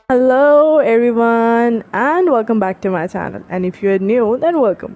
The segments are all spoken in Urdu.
Hello everyone and welcome back to my channel and if you are new then welcome.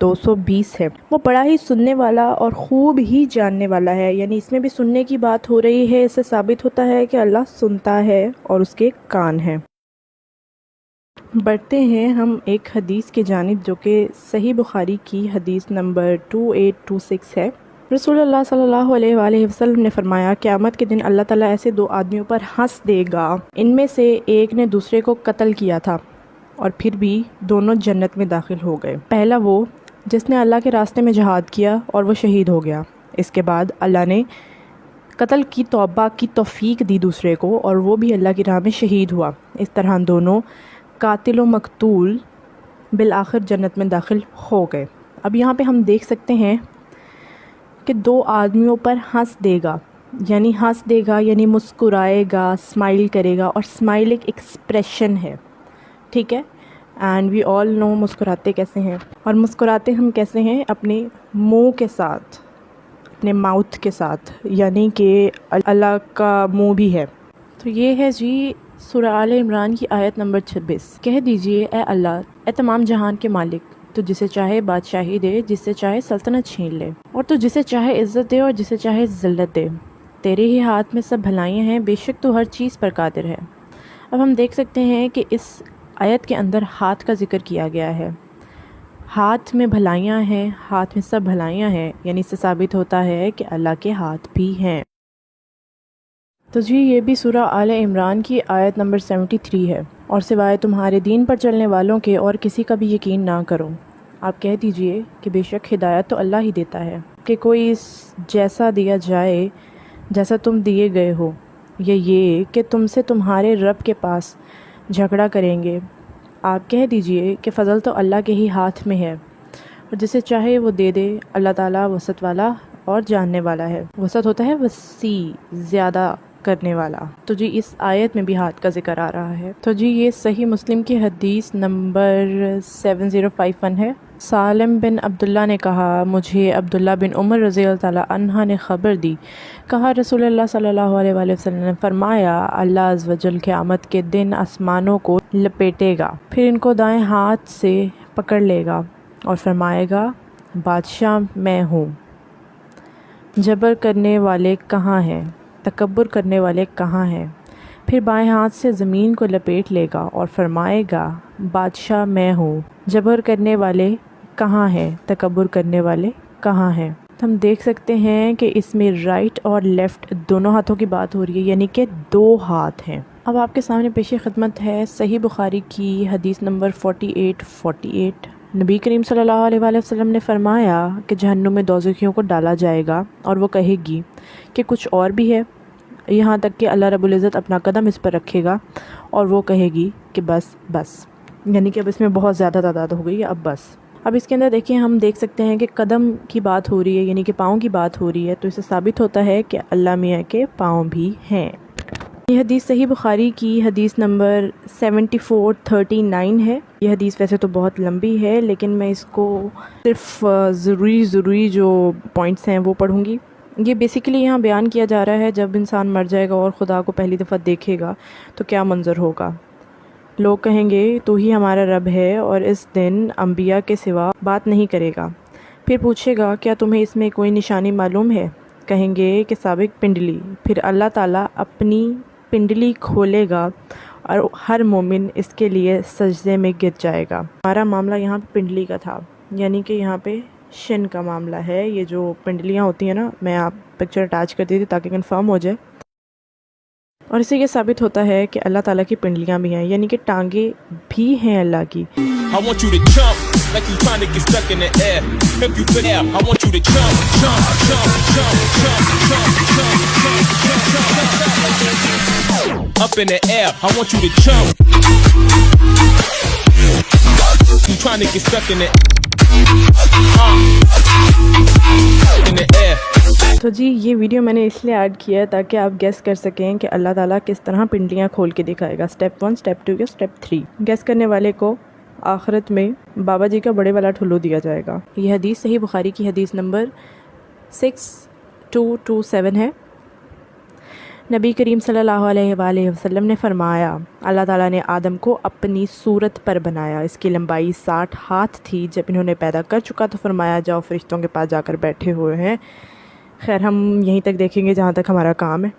220 ہے۔ وہ بڑا ہی سننے والا اور خوب ہی جاننے والا ہے، یعنی اس میں بھی سننے کی بات ہو رہی ہے، اس سے ثابت ہوتا ہے کہ اللہ سنتا ہے اور اس کے کان ہیں۔ بڑھتے ہیں ہم ایک حدیث کی جانب جو کہ صحیح بخاری کی حدیث نمبر 2826 ہے۔ رسول اللہ صلی اللہ علیہ وآلہ وسلم نے فرمایا، قیامت کے دن اللہ تعالیٰ ایسے دو آدمیوں پر ہنس دے گا، ان میں سے ایک نے دوسرے کو قتل کیا تھا اور پھر بھی دونوں جنت میں داخل ہو گئے۔ پہلا وہ جس نے اللہ کے راستے میں جہاد کیا اور وہ شہید ہو گیا، اس کے بعد اللہ نے قتل کی توبہ کی توفیق دی دوسرے کو اور وہ بھی اللہ کی راہ میں شہید ہوا۔ اس طرح دونوں قاتل و مقتول بالآخر جنت میں داخل ہو گئے۔ اب یہاں پہ ہم دیکھ سکتے ہیں کہ دو آدمیوں پر ہنس دے گا، یعنی مسکرائے گا، اسمائل کرے گا، اور اسمائل ایک ایکسپریشن ہے، ٹھیک ہے، اینڈ وی آل نو مسکراتے کیسے ہیں، اور مسکراتے ہم کیسے ہیں؟ اپنے منہ کے ساتھ، اپنے ماؤتھ کے ساتھ، یعنی کہ اللہ کا منہ بھی ہے۔ تو یہ ہے جی سورہ آل عمران کی آیت نمبر 26۔ کہہ دیجئے اے اللہ، اے تمام جہان کے مالک، تو جسے چاہے بادشاہی دے، جس سے چاہے سلطنت چھین لے، اور تو جسے چاہے عزت دے اور جسے چاہے ذلت دے، تیرے ہی ہاتھ میں سب بھلائیاں ہیں، بے شک تو ہر چیز پر قادر ہے۔ اب ہم دیکھ سکتے ہیں کہ اس آیت کے اندر ہاتھ کا ذکر کیا گیا ہے۔ ہاتھ میں بھلائیاں ہیں، ہاتھ میں سب بھلائیاں ہیں، یعنی اس سے ثابت ہوتا ہے کہ اللہ کے ہاتھ بھی ہیں۔ تو جی یہ بھی سورہ آل عمران کی آیت نمبر 73 ہے، اور سوائے تمہارے دین پر چلنے والوں کے اور کسی کا بھی یقین نہ کرو۔ آپ کہہ دیجئے کہ بے شک ہدایت تو اللہ ہی دیتا ہے، کہ کوئی جیسا دیا جائے جیسا تم دیے گئے ہو، یا یہ کہ تم سے تمہارے رب کے پاس جھگڑا کریں گے۔ آپ کہہ دیجئے کہ فضل تو اللہ کے ہی ہاتھ میں ہے، اور جسے چاہے وہ دے دے۔ اللہ تعالیٰ وسعت والا اور جاننے والا ہے۔ وسعت ہوتا ہے وسیع، زیادہ کرنے والا۔ تو جی اس آیت میں بھی ہاتھ کا ذکر آ رہا ہے۔ تو جی یہ صحیح مسلم کی حدیث نمبر 7051 ہے۔ سالم بن عبداللہ نے کہا، مجھے عبداللہ بن عمر رضی اللہ تعالیٰ عنہ نے خبر دی، کہا رسول اللہ صلی اللہ علیہ وآلہ وسلم نے فرمایا، اللہ عز و جل قیامت کے دن آسمانوں کو لپیٹے گا، پھر ان کو دائیں ہاتھ سے پکڑ لے گا اور فرمائے گا، بادشاہ میں ہوں، جبر کرنے والے کہاں ہیں، تکبر کرنے والے کہاں ہیں؟ پھر بائیں ہاتھ سے زمین کو لپیٹ لے گا اور فرمائے گا، بادشاہ میں ہوں، جبر کرنے والے کہاں ہیں، تکبر کرنے والے کہاں ہیں؟ ہم دیکھ سکتے ہیں کہ اس میں رائٹ اور لیفٹ دونوں ہاتھوں کی بات ہو رہی ہے، یعنی کہ دو ہاتھ ہیں۔ اب آپ کے سامنے پیش خدمت ہے صحیح بخاری کی حدیث نمبر 4848۔ نبی کریم صلی اللہ علیہ وآلہ وسلم نے فرمایا کہ جہنم میں دوزخیوں کو ڈالا جائے گا اور وہ کہے گی کہ کچھ اور بھی ہے، یہاں تک کہ اللہ رب العزت اپنا قدم اس پر رکھے گا اور وہ کہے گی کہ بس، یعنی کہ اب اس میں بہت زیادہ تعداد ہو گئی ہے، اب بس۔ اب اس کے اندر دیکھیں، ہم دیکھ سکتے ہیں کہ قدم کی بات ہو رہی ہے، یعنی کہ پاؤں کی بات ہو رہی ہے، تو اس سے ثابت ہوتا ہے کہ اللہ میاں کے پاؤں بھی ہیں۔ یہ حدیث صحیح بخاری کی حدیث نمبر 7439 ہے۔ یہ حدیث ویسے تو بہت لمبی ہے، لیکن میں اس کو صرف ضروری جو پوائنٹس ہیں وہ پڑھوں گی۔ یہ بیسیکلی یہاں بیان کیا جا رہا ہے جب انسان مر جائے گا اور خدا کو پہلی دفعہ دیکھے گا تو کیا منظر ہوگا۔ لوگ کہیں گے تو ہی ہمارا رب ہے، اور اس دن انبیاء کے سوا بات نہیں کرے گا۔ پھر پوچھے گا، کیا تمہیں اس میں کوئی نشانی معلوم ہے؟ کہیں گے کہ سابق پنڈلی۔ پھر اللہ تعالیٰ اپنی پنڈلی کھولے گا اور ہر مومن اس کے لیے سجدے میں گر جائے گا۔ ہمارا معاملہ یہاں پہ پنڈلی کا تھا، یعنی کہ یہاں پہ شن کا معاملہ ہے۔ یہ جو پنڈلیاں ہوتی ہیں نا، میں آپ پکچر اٹیچ کر دی تھی تاکہ کنفرم ہو جائے، اور اس سے یہ ثابت ہوتا ہے کہ اللہ تعالیٰ کی پنڈلیاں بھی ہیں، یعنی کہ ٹانگیں بھی ہیں اللہ کی۔ Up in the air, I want you to jump. You trying to get stuck in it. In the air. تو جی یہ ویڈیو میں نے اس لیے ایڈ کیا ہے تاکہ آپ گیس کر سکیں کہ اللہ تعالیٰ کس طرح پنڈلیاں کھول کے دکھائے گا، سٹیپ 1، سٹیپ 2 یا سٹیپ 3۔ گیس کرنے والے کو آخرت میں بابا جی کا بڑے والا ٹھلو دیا جائے گا۔ یہ حدیث صحیح بخاری کی حدیث نمبر 6227 ہے۔ نبی کریم صلی اللہ علیہ وآلہ وسلم نے فرمایا اللہ تعالیٰ نے آدم کو اپنی صورت پر بنایا، اس کی لمبائی 60 ہاتھ تھی۔ جب انہوں نے پیدا کر چکا تو فرمایا جاؤ فرشتوں کے پاس جا کر بیٹھے ہوئے ہیں۔ خیر ہم یہیں تک دیکھیں گے جہاں تک ہمارا کام ہے،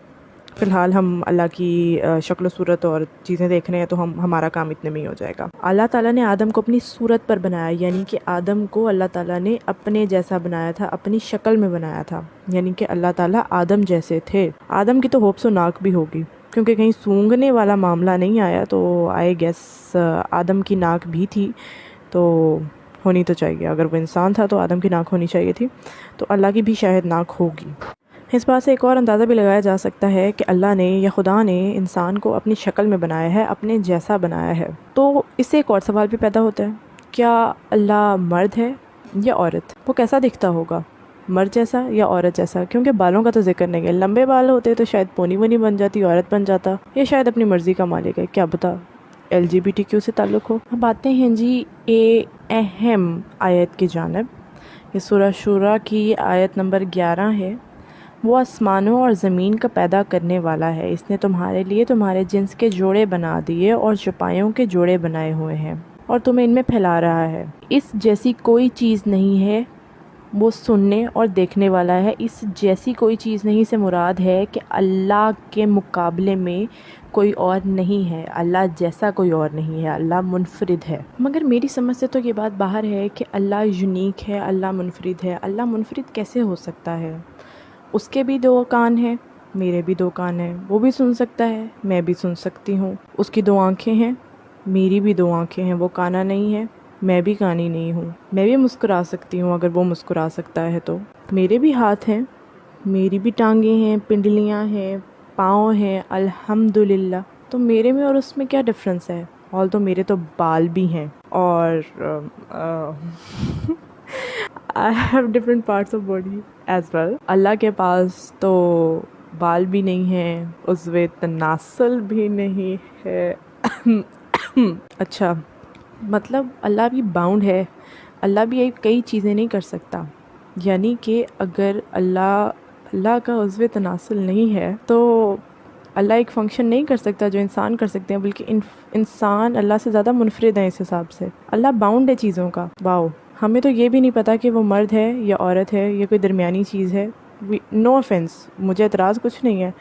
فی الحال ہم اللہ کی شکل و صورت اور چیزیں دیکھ رہے ہیں تو ہمارا کام اتنے میں ہی ہو جائے گا۔ اللہ تعالیٰ نے آدم کو اپنی صورت پر بنایا، یعنی کہ آدم کو اللہ تعالیٰ نے اپنے جیسا بنایا تھا، اپنی شکل میں بنایا تھا، یعنی کہ اللہ تعالیٰ آدم جیسے تھے۔ آدم کی تو ہوپ سو ناک بھی ہوگی، کیونکہ کہیں سونگھنے والا معاملہ نہیں آیا تو آئی گیس آدم کی ناک بھی تھی، تو ہونی تو چاہیے، اگر وہ انسان تھا تو آدم کی ناک ہونی چاہیے تھی، تو اللہ کی بھی شاید ناک ہوگی۔ اس بات سے ایک اور اندازہ بھی لگایا جا سکتا ہے کہ اللہ نے یا خدا نے انسان کو اپنی شکل میں بنایا ہے، اپنے جیسا بنایا ہے۔ تو اس سے ایک اور سوال بھی پیدا ہوتا ہے، کیا اللہ مرد ہے یا عورت؟ وہ کیسا دکھتا ہوگا، مرد جیسا یا عورت جیسا؟ کیونکہ بالوں کا تو ذکر نہیں ہے، لمبے بال ہوتے تو شاید پونی ونی بن جاتی، عورت بن جاتا، یا شاید اپنی مرضی کا مالک ہے، کیا پتا LGBTQ سے تعلق ہو۔ اب آتے ہیں جی اہم آیت کی جانب۔ یہ سورہ شورى کی آیت نمبر 11 ہے۔ وہ آسمانوں اور زمین کا پیدا کرنے والا ہے، اس نے تمہارے لیے تمہارے جنس کے جوڑے بنا دیے اور چوپایوں کے جوڑے بنائے ہوئے ہیں اور تمہیں ان میں پھیلا رہا ہے۔ اس جیسی کوئی چیز نہیں ہے، وہ سننے اور دیکھنے والا ہے۔ اس جیسی کوئی چیز نہیں سے مراد ہے کہ اللہ کے مقابلے میں کوئی اور نہیں ہے، اللہ جیسا کوئی اور نہیں ہے، اللہ منفرد ہے۔ مگر میری سمجھ سے تو یہ بات باہر ہے کہ اللہ یونیک ہے، اللہ منفرد ہے۔ اللہ منفرد کیسے ہو سکتا ہے؟ اس کے بھی 2 کان ہیں، میرے بھی 2 کان ہیں، وہ بھی سن سکتا ہے، میں بھی سن سکتی ہوں۔ اس کی 2 آنکھیں ہیں، میری بھی 2 آنکھیں ہیں، وہ کانا نہیں ہے، میں بھی کانی نہیں ہوں۔ میں بھی مسکرا سکتی ہوں اگر وہ مسکرا سکتا ہے تو۔ میرے بھی ہاتھ ہیں، میری بھی ٹانگیں ہیں، پنڈلیاں ہیں، پاؤں ہیں، الحمدللہ۔ تو میرے میں اور اس میں کیا ڈفرنس ہے؟ اور تو میرے تو بال بھی ہیں اور I have different parts of body as well۔ اللہ کے پاس تو بال بھی نہیں ہیں، عضو تناسل بھی نہیں ہے۔ اچھا، مطلب اللہ بھی باؤنڈ ہے، اللہ بھی کئی چیزیں نہیں کر سکتا، یعنی کہ اگر اللہ کا عضو تناسل نہیں ہے تو اللہ ایک فنکشن نہیں کر سکتا جو انسان کر سکتے ہیں، بلکہ انسان اللہ سے زیادہ منفرد ہیں اس حساب سے۔ اللہ باؤنڈ ہے چیزوں کا۔ واؤ، ہمیں تو یہ بھی نہیں پتا کہ وہ مرد ہے یا عورت ہے یا کوئی درمیانی چیز ہے۔ نو آفینس، مجھے اعتراض کچھ نہیں ہے،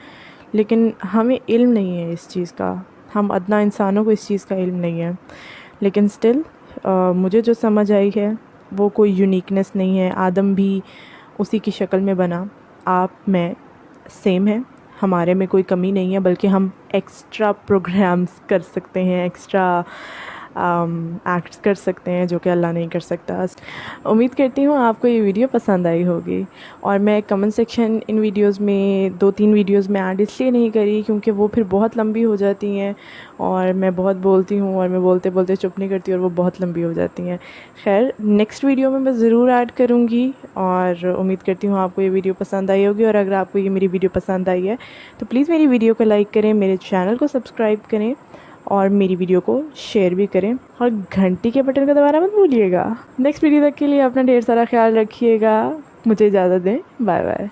لیکن ہمیں علم نہیں ہے اس چیز کا، ہم ادنا انسانوں کو اس چیز کا علم نہیں ہے۔ لیکن سٹل مجھے جو سمجھ آئی ہے وہ کوئی یونیکنس نہیں ہے، آدم بھی اسی کی شکل میں بنا، آپ میں سیم ہے، ہمارے میں کوئی کمی نہیں ہے، بلکہ ہم ایکسٹرا پروگرامز کر سکتے ہیں، ایکسٹرا ایکٹس کر سکتے ہیں جو کہ اللہ نہیں کر سکتا۔ امید کرتی ہوں آپ کو یہ ویڈیو پسند آئی ہوگی، اور میں کمنٹ سیکشن ان ویڈیوز میں 2-3 ویڈیوز میں ایڈ اس لیے نہیں کری کیونکہ وہ پھر بہت لمبی ہو جاتی ہیں، اور میں بہت بولتی ہوں اور میں بولتے بولتے چپ نہیں کرتی اور وہ بہت لمبی ہو جاتی ہیں۔ خیر نیکسٹ ویڈیو میں ضرور ایڈ کروں گی، اور امید کرتی ہوں آپ کو یہ ویڈیو پسند آئی ہوگی، اور اگر آپ کو یہ میری ویڈیو پسند آئی ہے تو پلیز میری ویڈیو کو لائک کریں، میرے چینل کو سبسکرائب کریں، اور میری ویڈیو کو شیئر بھی کریں، اور گھنٹی کے بٹن کو دبانا مت بھولیے گا۔ نیکسٹ ویڈیو تک کے لیے اپنا ڈھیر سارا خیال رکھیے گا، مجھے اجازت دیں، بائے بائے۔